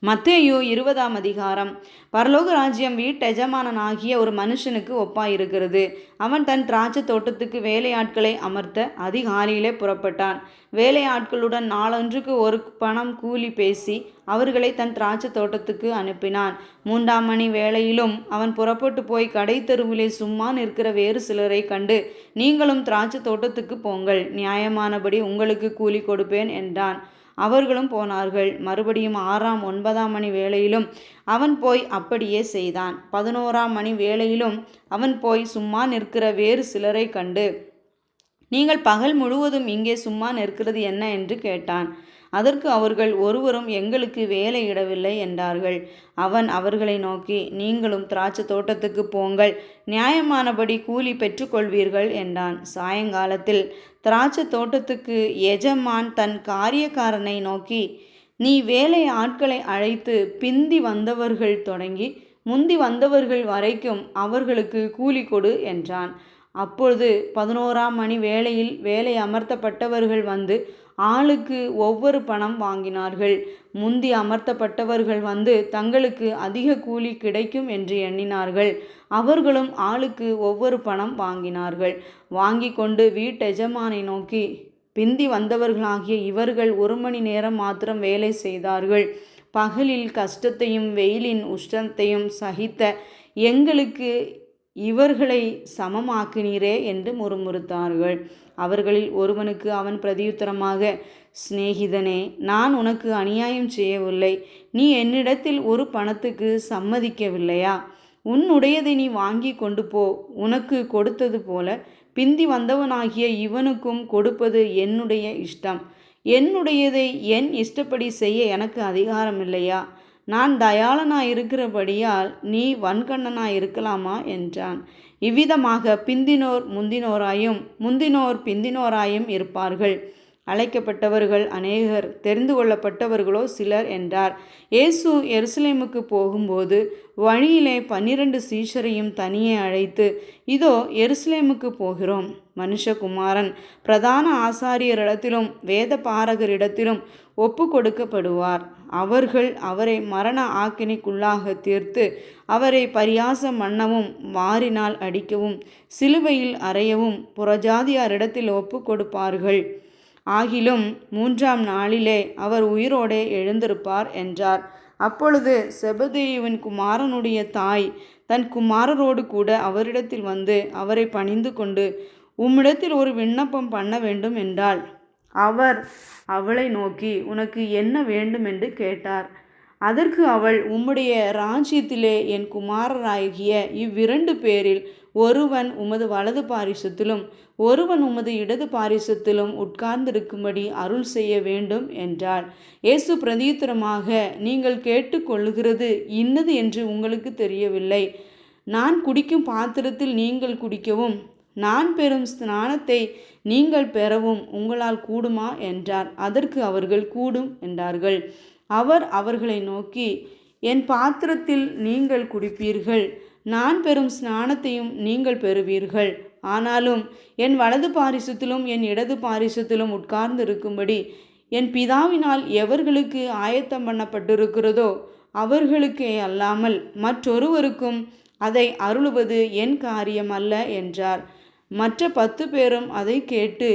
மத்தேயு 20ஆம் அதிகாரம். பரலோக ராஜ்யம் வீட்டெஜமானனாகிய ஒரு மனுஷனுக்கு ஒப்பாயிருக்கிறது. அவன் தன் திராட்சை தோட்டத்துக்கு வேலையாட்களை அமர்த்த அதிகாலையிலே புறப்பட்டான். வேலையாட்களுடன் நாளொன்றுக்கு ஒரு பணம் கூலி பேசி அவர்களை தன் திராட்சை தோட்டத்துக்கு அனுப்பினான். 3ஆம் மணி வேளையிலும் அவன் புறப்பட்டு போய் கடை தெருவிலே சும்மா நிற்கிற வேறு சிலரை கண்டு, நீங்களும் திராட்சை தோட்டத்துக்கு போங்கள், நியாயமானபடி உங்களுக்கு கூலி கொடுப்பேன் என்றான். அவர்களும் போனார்கள். மறுபடியும் 6ஆம் 9ஆம் மணி வேளையிலும் அவன் போய் அப்படியே செய்தான். 11ஆம் மணி வேளையிலும் அவன் போய் சும்மா நிற்கிற வேறு சிலரை கண்டு, நீங்கள் பகல் முழுவதும் இங்கே சும்மா நிற்கிறது என்ன என்று கேட்டான். அதற்கு அவர்கள், ஒருவரும் எங்களுக்கு வேலையிடவில்லை என்றார்கள். அவன் அவர்களை நோக்கி, நீங்களும் திராட்சை தோட்டத்துக்கு போங்கள், நியாயமானபடி கூலி பெற்றுக்கொள்வீர்கள் என்றான். சாயங்காலத்தில் திராட்சை தோட்டத்துக்கு எஜமான் தன் காரியக்காரனை நோக்கி, நீ வேலை ஆட்களை அழைத்து பிந்தி வந்தவர்கள் தொடங்கி முந்தி வந்தவர்கள் வரைக்கும் அவர்களுக்கு கூலி கொடு என்றான். அப்பொழுது 11ஆம் மணி வேளையில் வேலை அமர்த்தப்பட்டவர்கள் வந்து ஆளுக்கு ஒவ்வொரு பணம் வாங்கினார்கள். முந்தி அமர்த்தப்பட்டவர்கள் வந்து தங்களுக்கு அதிக கூலி கிடைக்கும் என்று எண்ணினார்கள். அவர்களும் ஆளுக்கு ஒவ்வொரு பணம் வாங்கினார்கள். வாங்கி கொண்டு வீட்டெஜமானை நோக்கி, பிந்தி வந்தவர்களாகிய இவர்கள் 1 மணி நேரம் மாத்திரம் வேலை செய்தார்கள். பகலில் கஷ்டத்தையும் வெயிலின் உஷ்ணத்தையும் சகித்த எங்களுக்கு இவர்களை சமமாக்கினீரே என்று முறுமுறுத்தார்கள். அவர்களில் ஒருவனுக்கு அவன் பிரதியுத்தரமாக, சிநேகிதனே, நான் உனக்கு அநியாயம் செய்யவில்லை. நீ என்னிடத்தில் ஒரு பணத்துக்கு சம்மதிக்கவில்லையா? உன்னுடையதை நீ வாங்கி கொண்டு போ. உனக்கு கொடுத்தது போல பிந்தி வந்தவனாகிய இவனுக்கும் கொடுப்பது என்னுடைய இஷ்டம். என்னுடையதை என் இஷ்டப்படி செய்ய எனக்கு அதிகாரம் இல்லையா? நான் தயாளனாயிருக்கிறபடியால் நீ வன்கண்ணனாயிருக்கலாமா என்றான். இவ்விதமாக பிந்தினோர் முந்தினோராயும் முந்தினோர் பிந்தினோராயும் இருப்பார்கள். அழைக்கப்பட்டவர்கள் அநேகர், தெரிந்து கொள்ளப்பட்டவர்களோ சிலர் என்றார். இயேசு எருசலேமுக்கு போகும்போது வழியிலே 12 சீஷரையும் தனியே அழைத்து, இதோ எருசலேமுக்கு போகிறோம். மனுஷகுமாரன் பிரதான ஆசாரியரிடத்திலும் வேத பாரகரிடத்திலும் ஒப்பு கொடுக்கப்படுவார். அவர்கள் அவரை மரண ஆக்கினைக்குள்ளாக தீர்த்து அவரை பரியாசம் பண்ணவும் வாரினால் அடிக்கவும் சிலுவையில் அறையவும் புறஜாதியாரிடத்தில் ஒப்பு கொடுப்பார்கள். ஆகிலும் 3ஆம் நாளிலே அவர் உயிரோடே எழுந்திருப்பார் என்றார். அப்பொழுது செபதேயுவின் குமாரனுடைய தாய் தன் குமாரரோடு கூட அவரிடத்தில் வந்து அவரை பணிந்து கொண்டு, உம்மிடத்தில் ஒரு விண்ணப்பம் பண்ண வேண்டும் என்றாள். அவர் அவளை நோக்கி, உனக்கு என்ன வேண்டும் என்று கேட்டார். அதற்கு அவள், உம்முடைய ராஜ்யத்திலே என் குமாரராகிய 2 பேரில் ஒருவன் உமது வலது பாரிசத்திலும் ஒருவன் உமது இடது பாரிசத்திலும் உட்கார்ந்திருக்கும்படி அருள் செய்ய வேண்டும் என்றாள். இயேசு பிரதியுத்தரமாக, நீங்கள் கேட்டுக்கொள்ளுகிறது இன்னது என்று உங்களுக்கு தெரியவில்லை. நான் குடிக்கும் பாத்திரத்தில் நீங்கள் குடிக்கவும் நான் பெறும் ஸ்நானத்தை நீங்கள் பெறவும் உங்களால் கூடுமா என்றார். அதற்கு அவர்கள், கூடும் என்றார்கள். அவர் அவர்களை நோக்கி, என் பாத்திரத்தில் நீங்கள் குடிப்பீர்கள், நான் பெறும் ஸ்நானத்தையும் நீங்கள் பெறுவீர்கள். ஆனாலும் என் வலது பாரிசத்திலும் என் இடது பாரிசத்திலும் உட்கார்ந்து இருக்கும்படி என் பிதாவினால் எவர்களுக்கு ஆயத்தம் பண்ணப்பட்டிருக்கிறதோ அவர்களுக்கே அல்லாமல் மற்றொருவருக்கும் அதை அருளுவது என் காரியம் அல்ல என்றார். மற்ற 10 பேரும் அதை கேட்டு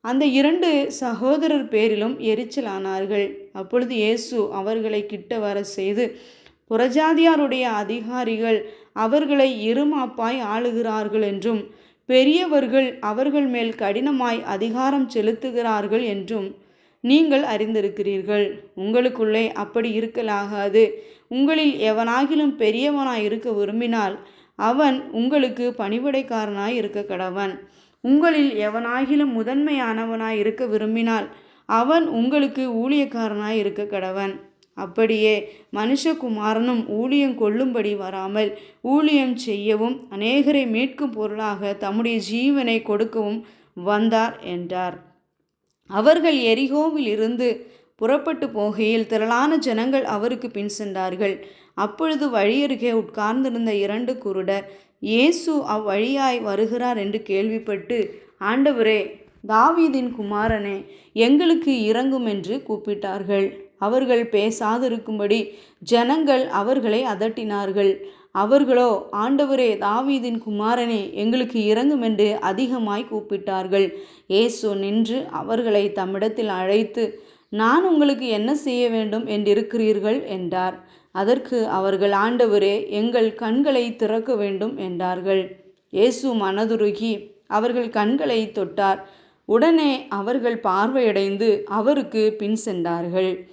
அந்த 2 சகோதரர் பேரிலும் எரிச்சலானார்கள். அப்பொழுது இயேசு அவர்களை கிட்ட வர செய்து, புறஜாதியாருடைய அதிகாரிகள் அவர்களை இருமாப்பாய் ஆளுகிறார்கள் என்றும் பெரியவர்கள் அவர்கள் மேல் கடினமாய் அதிகாரம் செலுத்துகிறார்கள் என்றும் நீங்கள் அறிந்திருக்கிறீர்கள். உங்களுக்குள்ளே அப்படி இருக்கலாகாது. உங்களில் எவனாகிலும் பெரியவனாய் இருக்க விரும்பினால் அவன் உங்களுக்கு பணிவிடைக்காரனாய் இருக்க கடவன். உங்களில் எவனாகிலும் முதன்மையானவனாய் இருக்க விரும்பினால் அவன் உங்களுக்கு ஊழியக்காரனாய் இருக்க கடவன். அப்படியே மனுஷகுமாரனும் ஊழியம் கொள்ளும்படி வராமல் ஊழியம் செய்யவும் அநேகரை மீட்கும் பொருளாக தம்முடைய ஜீவனை கொடுக்கவும் வந்தார் என்றார். அவர்கள் எரிகோவில் இருந்து புறப்பட்டு போகையில் திரளான ஜனங்கள் அவருக்கு பின் சென்றார்கள். அப்பொழுது வழியருகே உட்கார்ந்திருந்த 2 குருடர் இயேசு அவ்வழியாய் வருகிறார் என்று கேள்விப்பட்டு, ஆண்டவரே, தாவீதின் குமாரனே, எங்களுக்கு இரங்கும் என்று கூப்பிட்டார்கள். அவர்கள் பேசாதிருக்கும்படி ஜனங்கள் அவர்களை அதட்டினார்கள். அவர்களோ, ஆண்டவரே, தாவீதின் குமாரனே, எங்களுக்கு இரங்கும் என்று அதிகமாய் கூப்பிட்டார்கள். இயேசு நின்று அவர்களை தம்மிடத்தில் அழைத்து, நான் உங்களுக்கு என்ன செய்ய வேண்டும் என்றிருக்கிறீர்கள் என்றார். அதற்கு அவர்கள், ஆண்டவரே, எங்கள் கண்களை திறக்க வேண்டும் என்றார்கள். இயேசு மனதுருகி அவர்கள் கண்களை தொட்டார். உடனே அவர்கள் பார்வையடைந்து அவருக்கு பின் சென்றார்கள்.